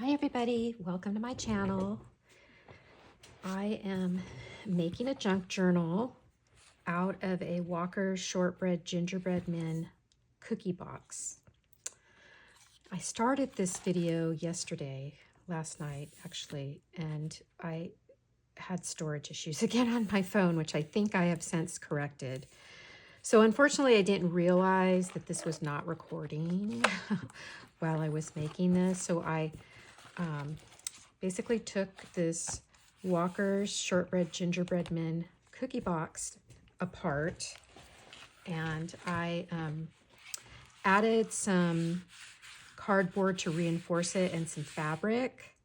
Hi everybody, welcome to my channel. I am making a junk journal out of a Walker's Shortbread Gingerbread Men cookie box. I started this video last night actually, and I had storage issues again on my phone, which I think I have since corrected. So unfortunately I didn't realize that this was not recording while I was making this. So I basically took this Walker's Shortbread Gingerbread Men cookie box apart, and I added some cardboard to reinforce it and some fabric.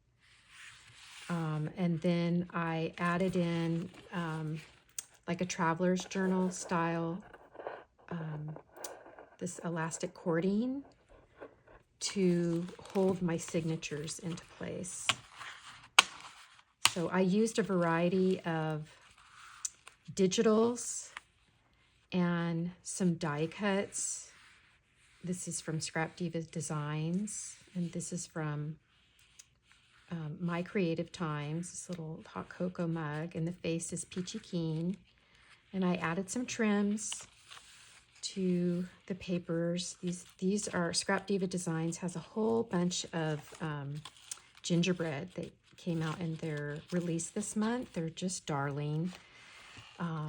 And then I added in like a traveler's journal style, this elastic cording to hold my signatures into place. So I used a variety of digitals and some die cuts. This is from Scrap Diva Designs, and this is from My Creative Times, this little hot cocoa mug, and the face is Peachy Keen. And I added some trims to the papers. These are Scrap Diva Designs, has a whole bunch of gingerbread that came out in their release this month. They're just darling.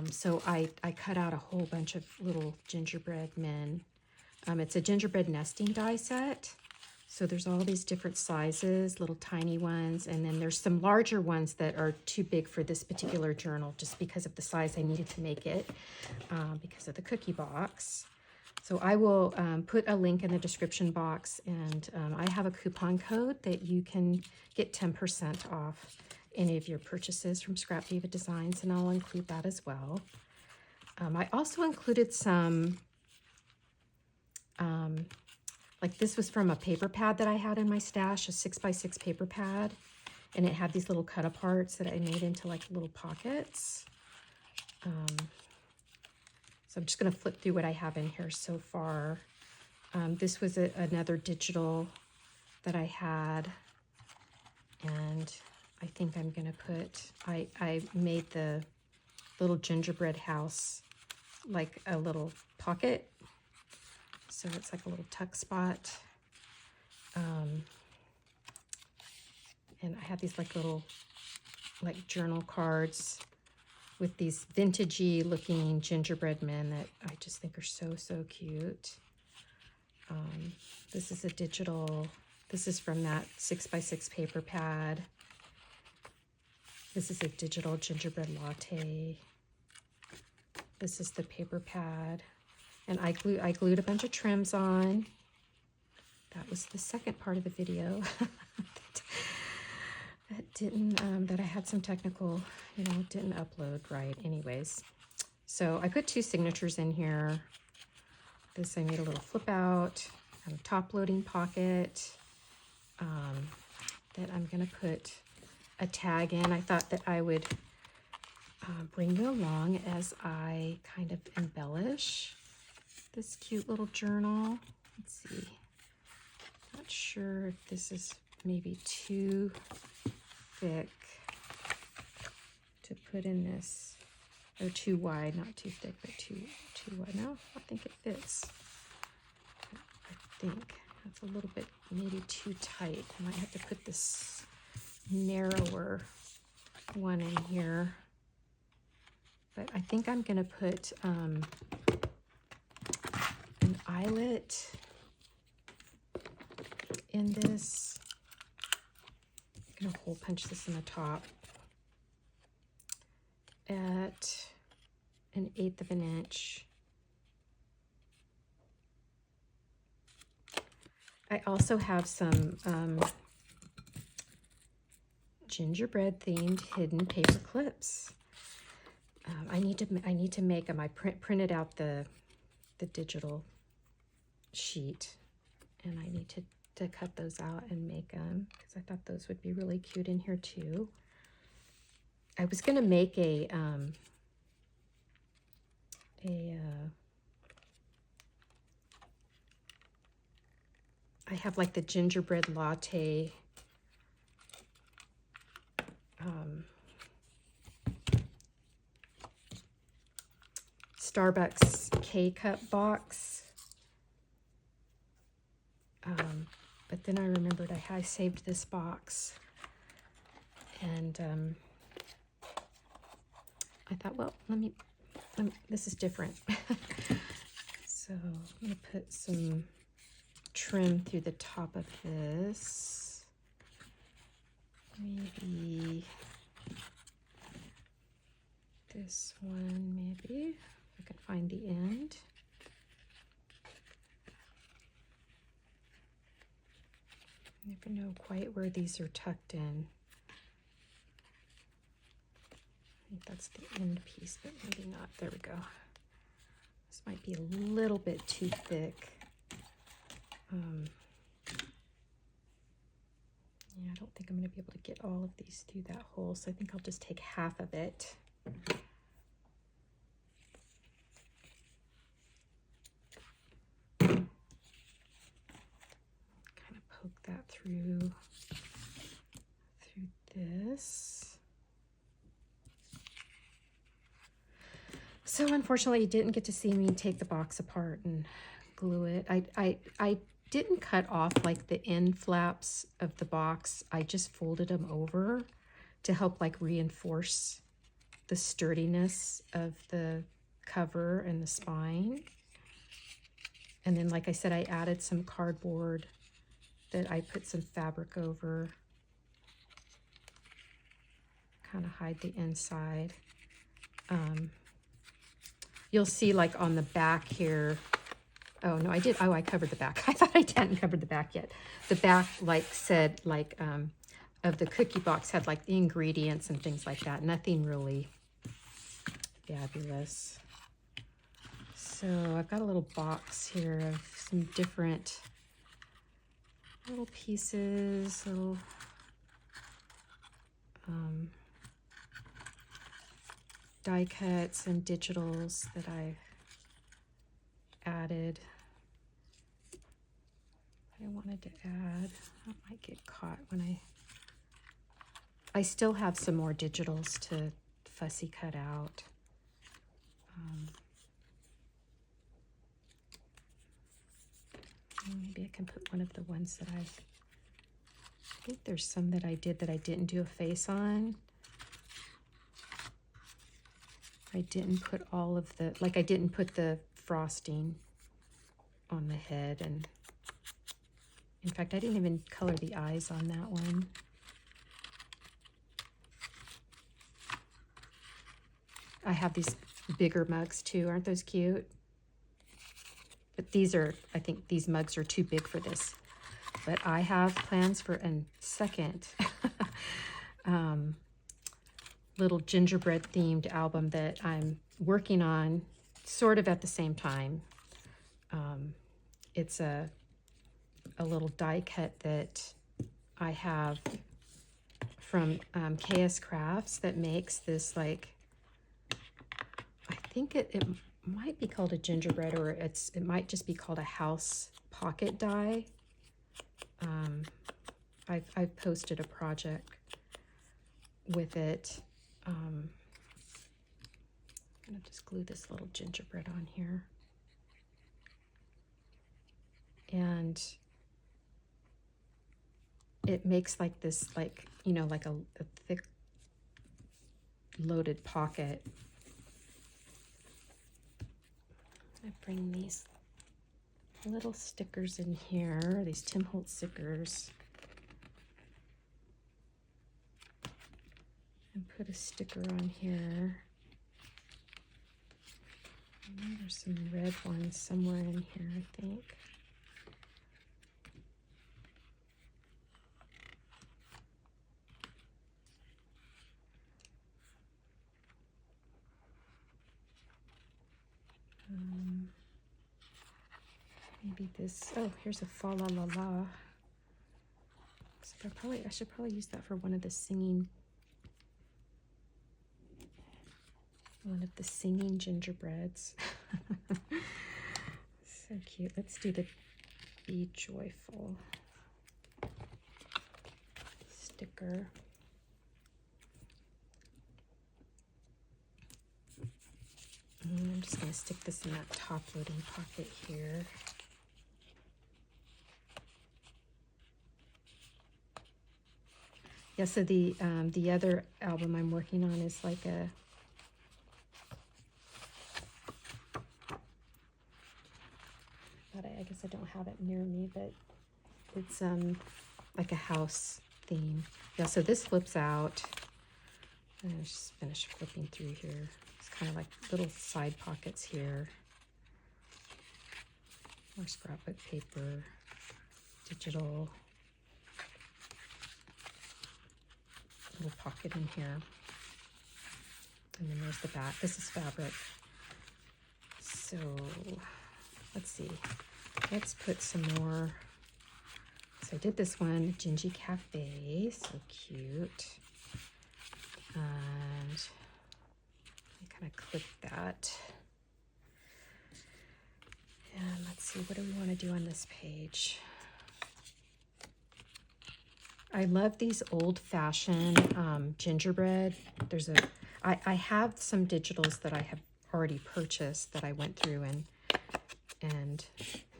So I cut out a whole bunch of little gingerbread men. It's a gingerbread nesting die set. So there's all these different sizes, little tiny ones, and then there's some larger ones that are too big for this particular journal just because of the size I needed to make it, because of the cookie box. So I will put a link in the description box, and I have a coupon code that you can get 10% off any of your purchases from Scrap Diva Designs, and I'll include that as well. I also included some, like this was from a paper pad that I had in my stash, a 6x6 paper pad, and it had these little cut aparts that I made into like little pockets. So I'm just going to flip through what I have in here so far. This was another digital that I had, and I think I'm going to put, I made the little gingerbread house like a little pocket. So it's like a little tuck spot. And I have these like little like journal cards with these vintagey looking gingerbread men that I just think are so, so cute. This is a digital, this is from that 6x6 paper pad. This is a digital gingerbread latte. This is the paper pad. And I glued a bunch of trims on. That was the second part of the video that didn't, that I had some technical, didn't upload right. Anyways, so I put 2 signatures in here. This I made a little flip out and a top loading pocket that I'm gonna put a tag in. I thought that I would bring you along as I kind of embellish this cute little journal. Let's see. Not sure if this is maybe too thick to put in this, or too wide, not too thick, but too wide. No, I think it fits. I think that's a little bit maybe too tight. I might have to put this narrower one in here. But I think I'm gonna put an eyelet in this. I'm gonna hole punch this in the top at 1/8 of an inch. I also have some gingerbread themed hidden paper clips. I need to make them. I printed out the digital sheet, and I need to cut those out and make them because I thought those would be really cute in here too. I was gonna make I have like the gingerbread latte Starbucks K-Cup box. But then I remembered I saved this box. And I thought, well, let me this is different. So I'm going to put some trim through the top of this. Maybe this one, maybe, if I can find the end. I never know quite where these are tucked in. I think that's the end piece, but maybe not. There we go. This might be a little bit too thick. Yeah, I don't think I'm going to be able to get all of these through that hole, so I think I'll just take half of it. Kind of poke that through this. So unfortunately, you didn't get to see me take the box apart and glue it. I didn't cut off like the end flaps of the box. I just folded them over to help like reinforce the sturdiness of the cover and the spine. And then, like I said, I added some cardboard that I put some fabric over, kind of hide the inside. You'll see like on the back here, oh no, I did, oh, I covered the back. I thought I hadn't covered the back yet. The back like said like of the cookie box had like the ingredients and things like that. Nothing really fabulous. So I've got a little box here of some different little pieces, little die cuts and digitals that I've added. I wanted to add, that might get caught when I still have some more digitals to fussy cut out. Maybe I can put one of the ones that I think there's some that I did that I didn't do a face on. I didn't put all of the, like I didn't put the frosting on the head, and in fact I didn't even color the eyes on that one. I have these bigger mugs too, aren't those cute? But these are, I think these mugs are too big for this. But I have plans for a second little gingerbread themed album that I'm working on sort of at the same time. It's a little die cut that I have from KS Crafts that makes this, like, I think it might be called a gingerbread, or it might just be called a house pocket die. I've posted a project with it. I'm gonna just glue this little gingerbread on here. And it makes like this, like, you know, like a thick loaded pocket. I bring these little stickers in here, these Tim Holtz stickers, and put a sticker on here. And there's some red ones somewhere in here, I think. Maybe this, oh, here's a fa la la la. So I should probably use that for one of the singing gingerbreads. So cute. Let's do the Be Joyful sticker. And I'm just going to stick this in that top loading pocket here. Yeah, so the other album I'm working on is like a I guess I don't have it near me, but it's like a house theme. Yeah, so this flips out. And I just finished flipping through here. It's kind of like little side pockets here. More scrapbook paper, digital. Little pocket in here. And then there's the back. This is fabric. So let's see. Let's put some more. So I did this one, Gingy Cafe, so cute. And I kind of clip that. And let's see, what do we want to do on this page? I love these old-fashioned gingerbread. I have some digitals that I have already purchased that I went through and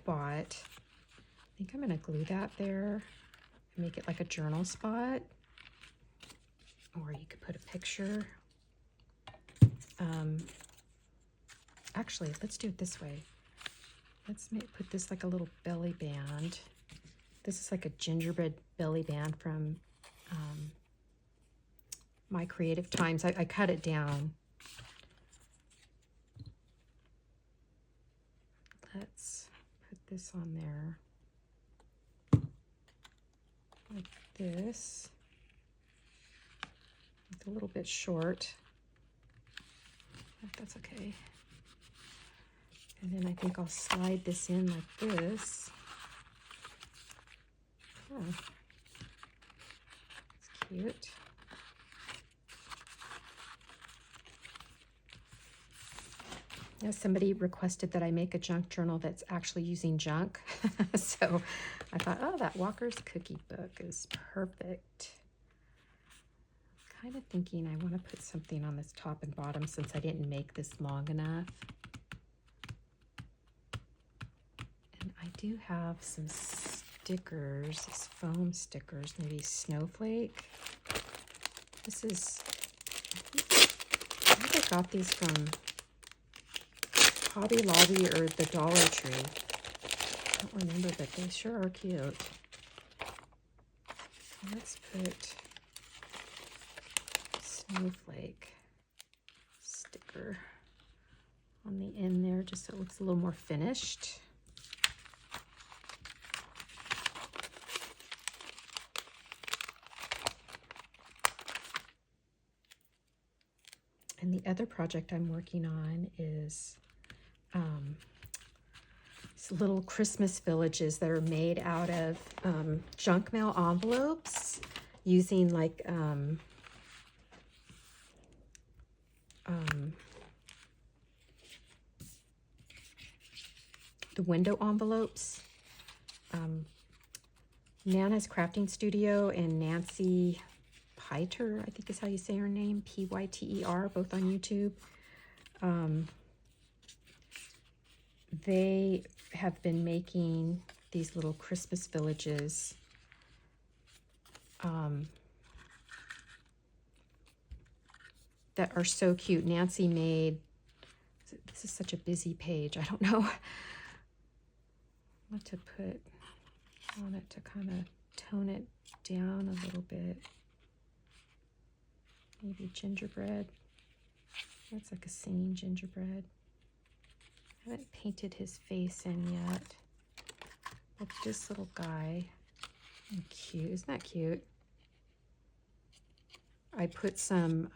bought. I think I'm going to glue that there, make it like a journal spot, or you could put a picture. Actually, let's do it this way. Let's put this like a little belly band. This is like a gingerbread belly band from My Creative Times. I cut it down. Let's put this on there. Like this. It's a little bit short. But that's okay. And then I think I'll slide this in like this. Oh, it's cute. Yeah, somebody requested that I make a junk journal that's actually using junk. So I thought, oh, that Walker's Cookie Book is perfect. Kind of thinking I want to put something on this top and bottom since I didn't make this long enough. And I do have some stickers, these foam stickers, maybe Snowflake. This is, I think I got these from Hobby Lobby or the Dollar Tree. I don't remember, but they sure are cute. Let's put Snowflake sticker on the end there just so it looks a little more finished. And the other project I'm working on is these little Christmas villages that are made out of junk mail envelopes using like the window envelopes. Nana's Crafting Studio and Nancy Pyter, I think is how you say her name, Pyter, both on YouTube. They have been making these little Christmas villages that are so cute. Nancy made, this is such a busy page, I don't know what to put on it to kind of tone it down a little bit. Maybe gingerbread. That's like a singing gingerbread. I haven't painted his face in yet. But this little guy, cute. Isn't that cute? I put some,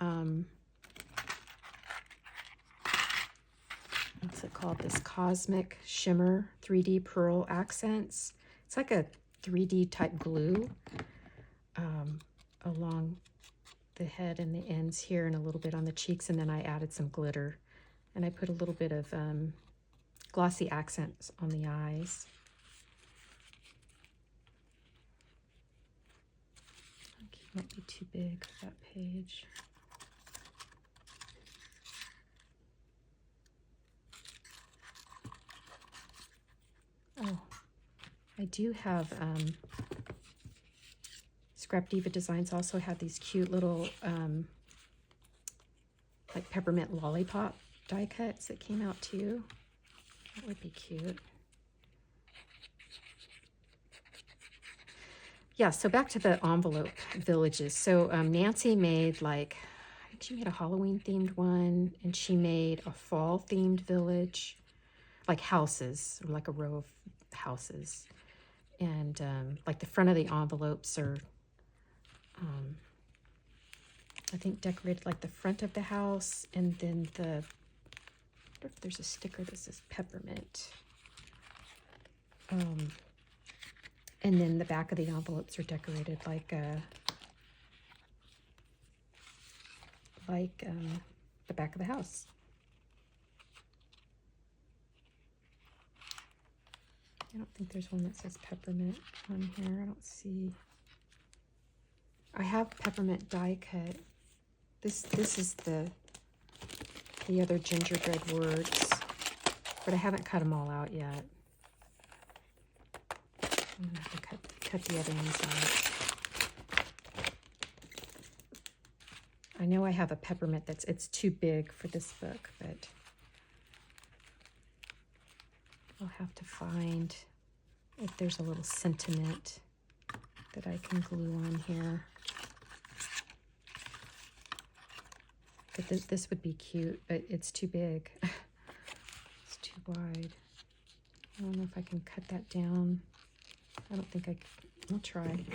what's it called? This Cosmic Shimmer 3D Pearl Accents. It's like a 3D type glue along the head and the ends here and a little bit on the cheeks. And then I added some glitter. And I put a little bit of glossy accents on the eyes. Okay, might be too big for that page. I do have, Scrap Diva Designs also had these cute little, like Peppermint Lollipop die cuts that came out too. That would be cute. Yeah, so back to the envelope villages. So Nancy made like, I think she made a Halloween themed one, and she made a fall themed village, like houses, or like a row of houses. And like the front of the envelopes are, I think, decorated like the front of the house, and then the, I wonder if there's a sticker that says peppermint. And then the back of the envelopes are decorated like the back of the house. I don't think there's one that says peppermint on here. I don't see. I have peppermint die cut. This is the other Gingerbread Words, but I haven't cut them all out yet. I'm gonna have to cut the other ones out. I know I have a peppermint it's too big for this book, but I'll have to find if there's a little sentiment that I can glue on here. But this would be cute, but it's too big. It's too wide. I don't know if I can cut that down. I don't think I can. I'll try.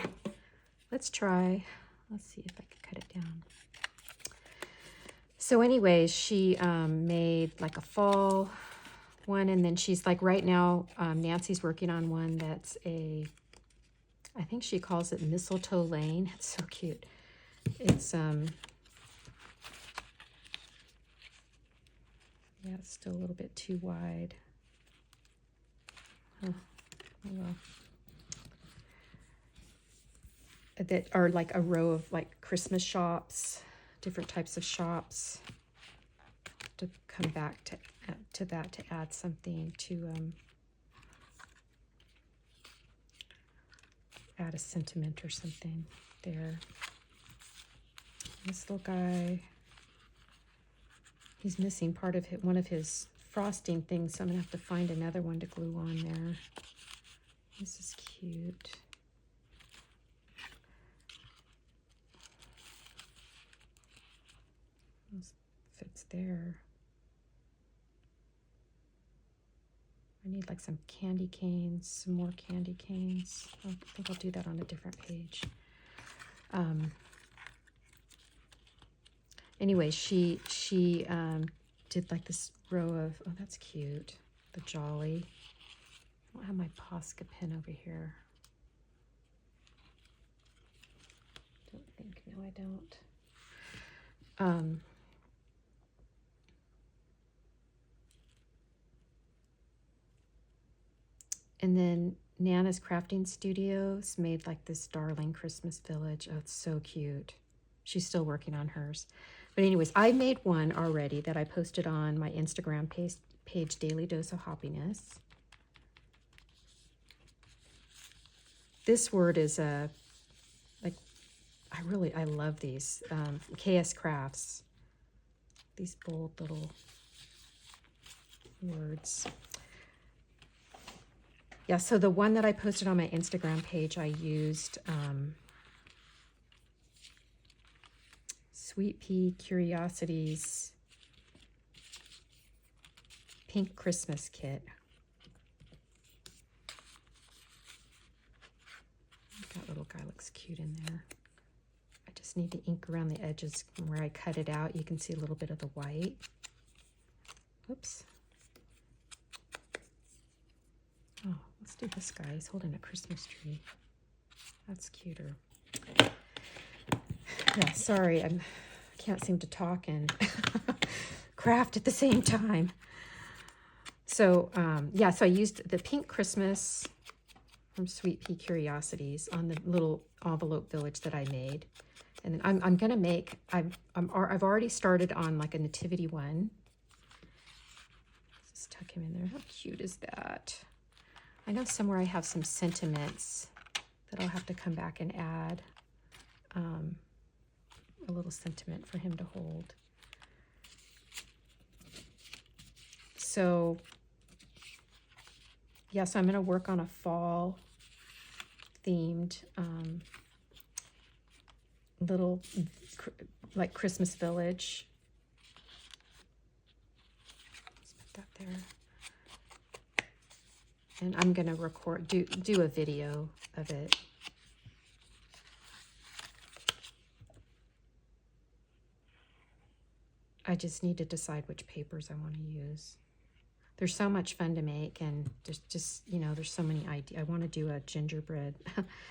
Let's try. Let's see if I can cut it down. So anyways, she made like a fall one, and then she's like, right now, Nancy's working on one that's a, I think she calls it Mistletoe Lane. It's so cute. It's, yeah, it's still a little bit too wide. Huh. Oh well. That are like a row of like Christmas shops, different types of shops. To come back to that to add something to add a sentiment or something there. This little guy, he's missing part of one of his frosting things, so I'm gonna have to find another one to glue on there. This is cute. This fits there. I need like some candy canes, some more candy canes. I think I'll do that on a different page. Anyway, she did like this row of, oh, that's cute. The Jolly. I don't have my Posca pen over here. Don't think, no, I don't. And then Nana's Crafting Studios made like this darling Christmas village. Oh, it's so cute. She's still working on hers. But anyways, I made one already that I posted on my Instagram page Daily Dose of Happiness. This word is like, I love these. KS Crafts. These bold little words. Yeah, so the one that I posted on my Instagram page, I used Sweet Pea Curiosities Pink Christmas Kit. That little guy looks cute in there. I just need to ink around the edges where I cut it out. You can see a little bit of the white. Oops. Oh, let's do this guy. He's holding a Christmas tree. That's cuter. Yeah, sorry, I can't seem to talk and craft at the same time. So, yeah, so I used the Pink Christmas from Sweet Pea Curiosities on the little envelope village that I made. And then I'm going to make, I've already started on like a nativity one. Let's just tuck him in there. How cute is that? I know somewhere I have some sentiments that I'll have to come back and add a little sentiment for him to hold. So, yes, I'm going to work on a fall themed little like Christmas village. Let's put that there. And I'm going to do a video of it. I just need to decide which papers I want to use. They're so much fun to make, and there's just, you know, there's so many ideas. I want to do a gingerbread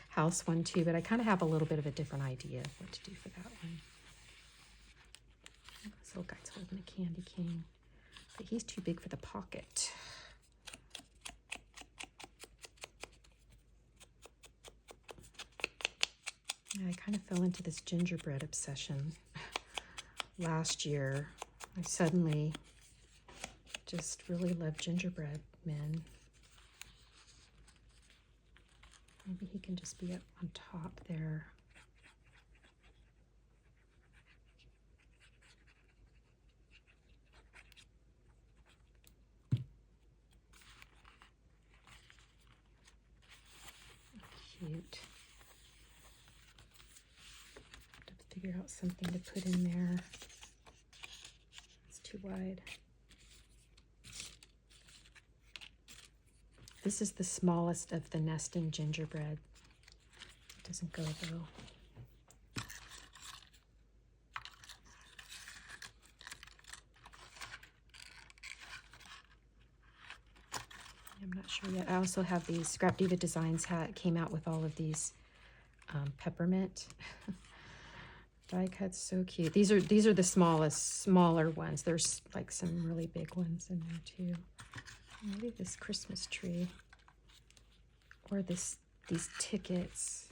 house one too, but I kind of have a little bit of a different idea of what to do for that one. This little guy's holding a candy cane, but he's too big for the pocket. Yeah, I kind of fell into this gingerbread obsession last year. I suddenly just really love gingerbread men. Maybe he can just be up on top there. Cute. Have to figure out something to put in there. It's too wide. This is the smallest of the nesting gingerbread. It doesn't go though. I'm not sure yet. I also have these Scrap Diva Designs came out with all of these peppermint die cuts. So cute. These are the smaller ones. There's like some really big ones in there too. Maybe this Christmas tree, or these tickets.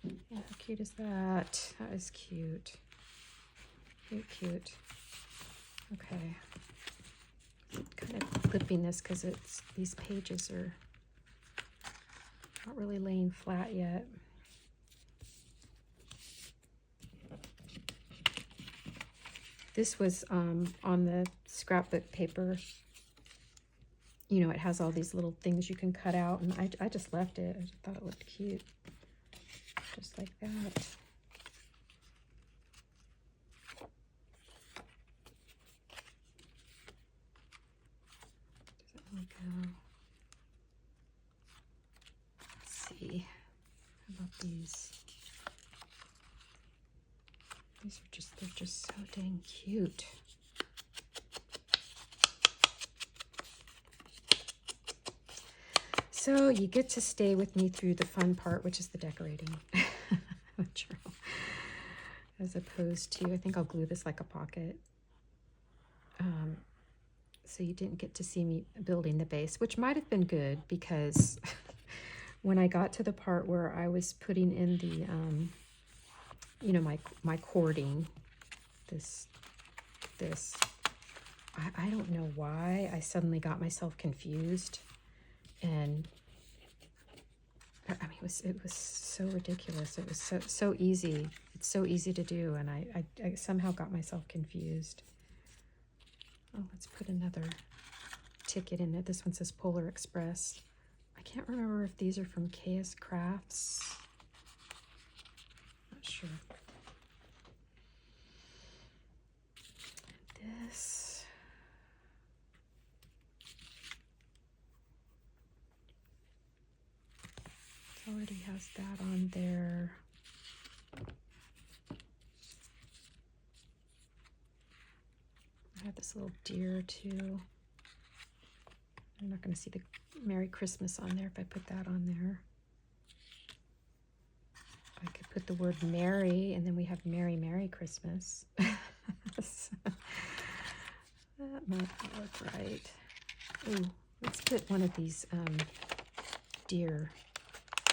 Yeah, how cute is that? That is cute. Cute, cute. Okay. Kind of clipping this because these pages are not really laying flat yet. This was on the scrapbook paper. You know, it has all these little things you can cut out, and I just left it. I just thought it looked cute. Just like that. Doesn't really go. Let's see. How about these? They're just so dang cute. So you get to stay with me through the fun part, which is the decorating. As opposed to, I think I'll glue this like a pocket. So you didn't get to see me building the base, which might have been good because when I got to the part where I was putting in the you know, my cording, I don't know why I suddenly got myself confused, and I mean it was so ridiculous. It was so easy. It's so easy to do, and I somehow got myself confused. Oh, let's put another ticket in it. This one says Polar Express. I can't remember if these are from KS Crafts. Not sure. This. It already has that on there. I have this little deer too. I'm not going to see the Merry Christmas on there if I put that on there. I could put the word Merry, and then we have Merry, Merry Christmas. That might look right. Ooh, let's put one of these deer,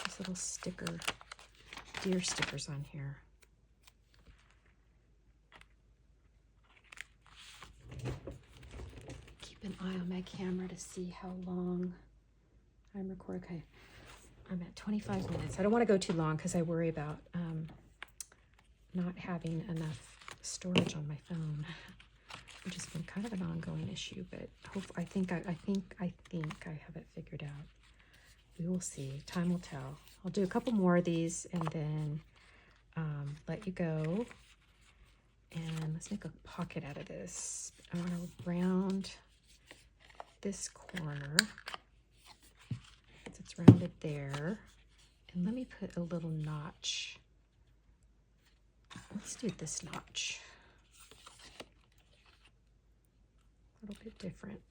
this little deer stickers on here. Keep an eye on my camera to see how long I'm recording. Okay, I'm at 25 minutes. I don't want to go too long because I worry about not having enough storage on my phone, which has been kind of an ongoing issue, but hopefully, I think I have it figured out. We will see. Time will tell. I'll do a couple more of these and then let you go. And let's make a pocket out of this. I want to round this corner. It's rounded there. And let me put a little notch. Let's do this notch. A little bit different.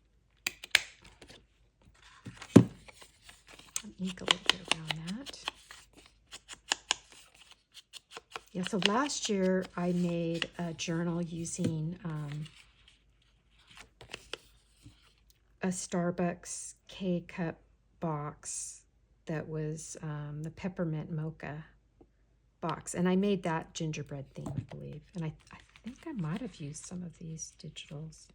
Ink a little bit around that. Yeah, so last year I made a journal using a Starbucks K-Cup box that was the Peppermint Mocha box. And I made that gingerbread theme, I believe. And I think I might have used some of these digitals.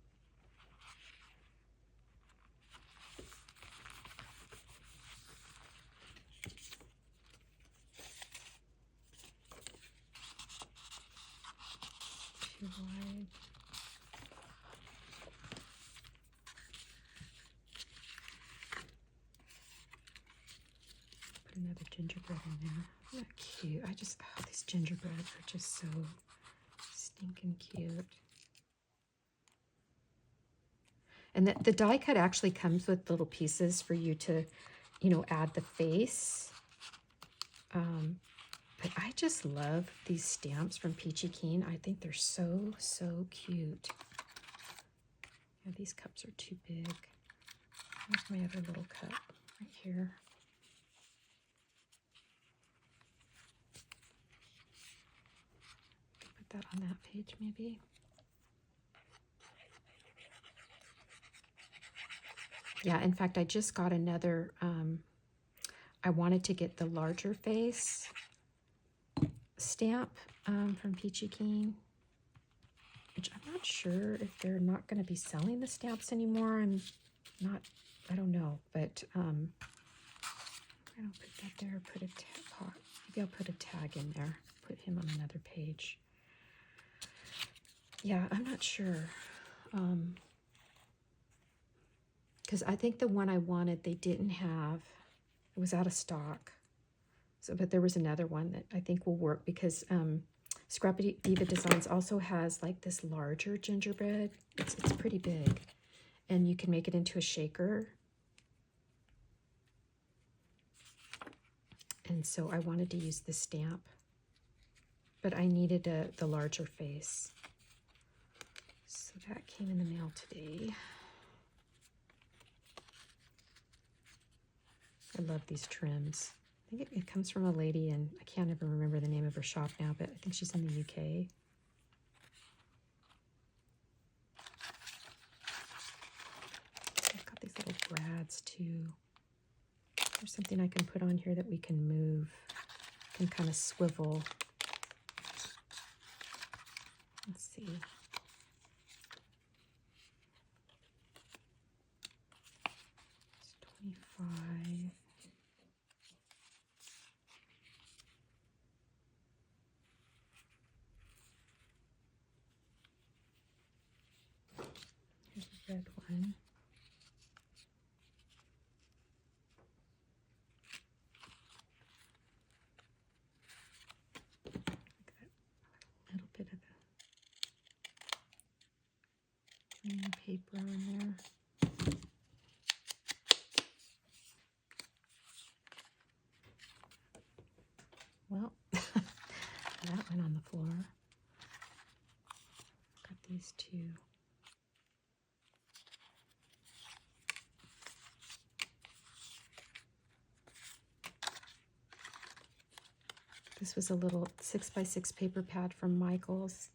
Too wide. Put another gingerbread in there. Isn't that cute? These gingerbread are just so stinking cute. And the die cut actually comes with little pieces for you to, add the face. But I just love these stamps from Peachy Keen. I think they're so, so cute. Yeah, these cups are too big. Here's my other little cup right here. Put that on that page maybe. Yeah, in fact, I just got another, I wanted to get the larger face stamp from Peachy Keen, which I'm not sure if they're not going to be selling the stamps anymore. I don't know, but I don't put that there, maybe I'll put a tag in there, put him on another page. Yeah, I'm not sure. Because I think the one I wanted, they didn't have, it was out of stock. So, but there was another one that I think will work because Scrappy Diva Designs also has like this larger gingerbread. It's pretty big. And you can make it into a shaker. And so I wanted to use this stamp. But I needed the larger face. So that came in the mail today. I love these trims. I think it comes from a lady, and I can't even remember the name of her shop now, but I think she's in the UK. I've got these little brads too. There's something I can put on here that we can move, can kind of swivel. Let's see. It's 25. Here's the red one. A little bit of the green paper on there. Well, that went on the floor. Got these two. This was a little 6x6 paper pad from Michael's.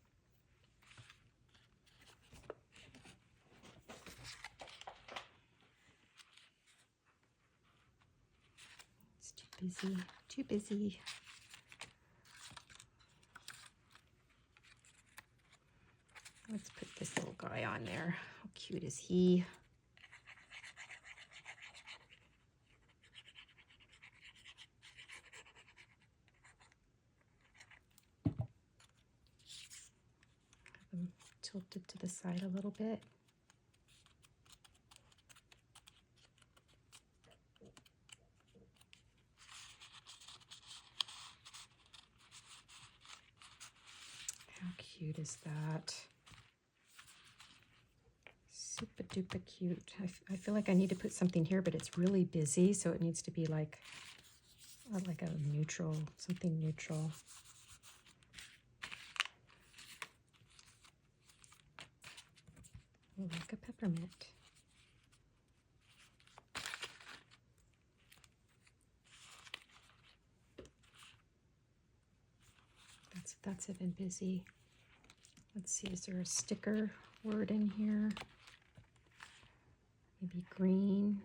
It's too busy. Let's put this little guy on there. cute is he? Have him tilted to the side a little bit. How cute is that? Super duper cute. I feel like I need to put something here, but it's really busy, so it needs to be like a neutral, something neutral. Oh, like a peppermint. That's even busy. Let's see, is there a sticker word in here? Maybe green.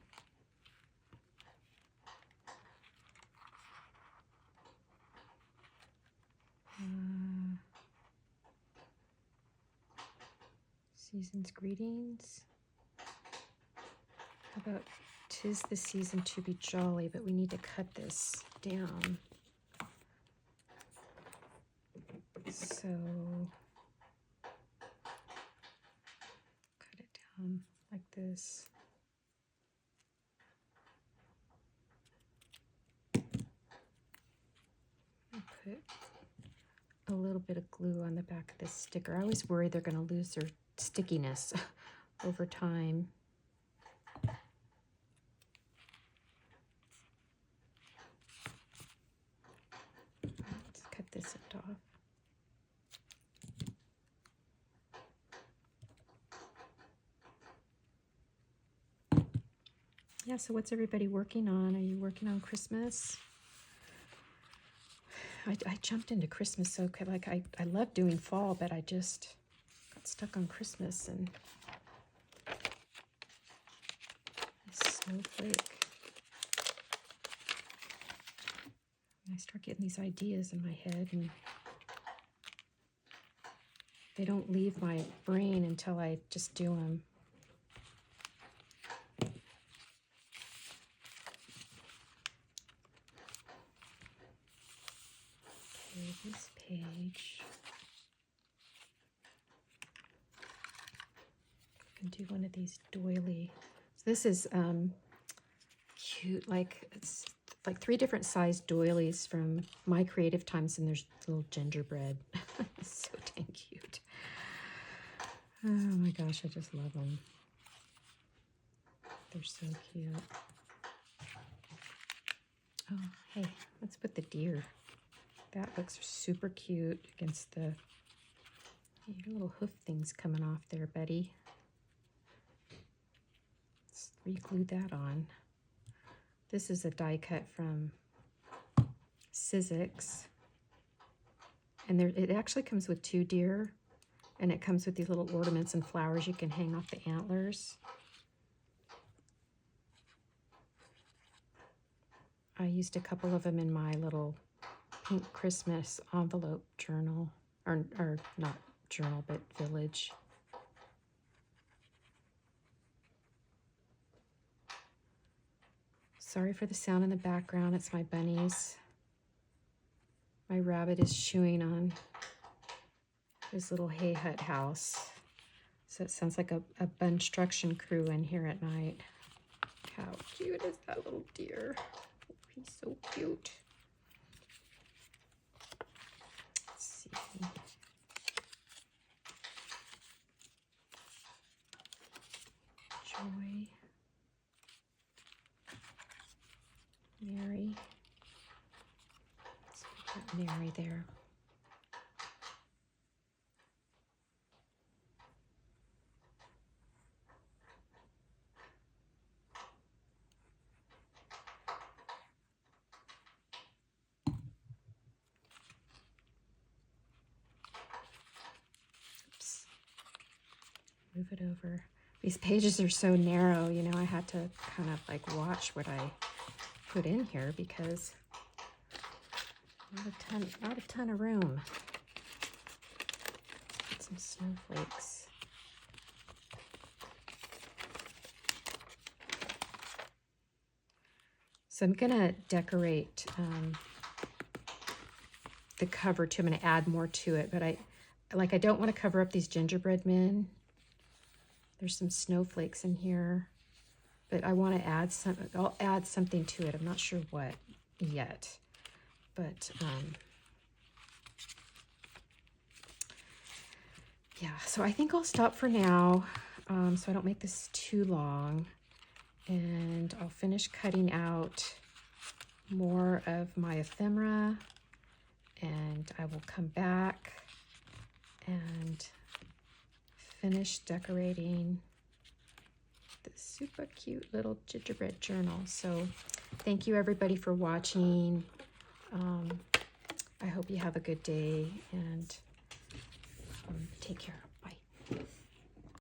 Season's greetings. How about 'tis the season to be jolly, but we need to cut this down. So cut it down like this. I'll put a little bit of glue on the back of this sticker. I always worry they're going to lose their stickiness over time. Let's cut this end off. Yeah, so what's everybody working on? Are you working on Christmas? I jumped into Christmas so quick. Like I love doing fall, but I just got stuck on Christmas and snowflake. I start getting these ideas in my head and they don't leave my brain until I just do them. Okay, this page. I can do one of these doily. So this is cute, like it's like 3 different size doilies from My Creative Times, and there's little gingerbread. It's so dang cute. Oh my gosh, I just love them. They're so cute. Oh, hey, let's put the deer. That looks super cute against the your little hoof things coming off there, buddy. Let's re-glue that on. This is a die cut from Sizzix. And it actually comes with 2 deer. And it comes with these little ornaments and flowers you can hang off the antlers. I used a couple of them in my little pink Christmas envelope journal. Or not journal, but village. Sorry for the sound in the background. It's my bunnies. My rabbit is chewing on his little hay hut house. So it sounds like a construction crew in here at night. How cute is that little deer? Oh, he's so cute. Let's see. Joy. Mary. Let's put Mary there. Oops. Move it over. These pages are so narrow, you know, I had to kind of like watch what I put in here because not a ton of room. Put some snowflakes. So I'm gonna decorate the cover too. I'm gonna add more to it, but I don't want to cover up these gingerbread men. There's some snowflakes in here, but I want to add some. I'll add something to it. I'm not sure what yet, but yeah. So I think I'll stop for now, so I don't make this too long, and I'll finish cutting out more of my ephemera, and I will come back and finish decorating this super cute little gingerbread journal. So thank you everybody for watching. I hope you have a good day, and take care.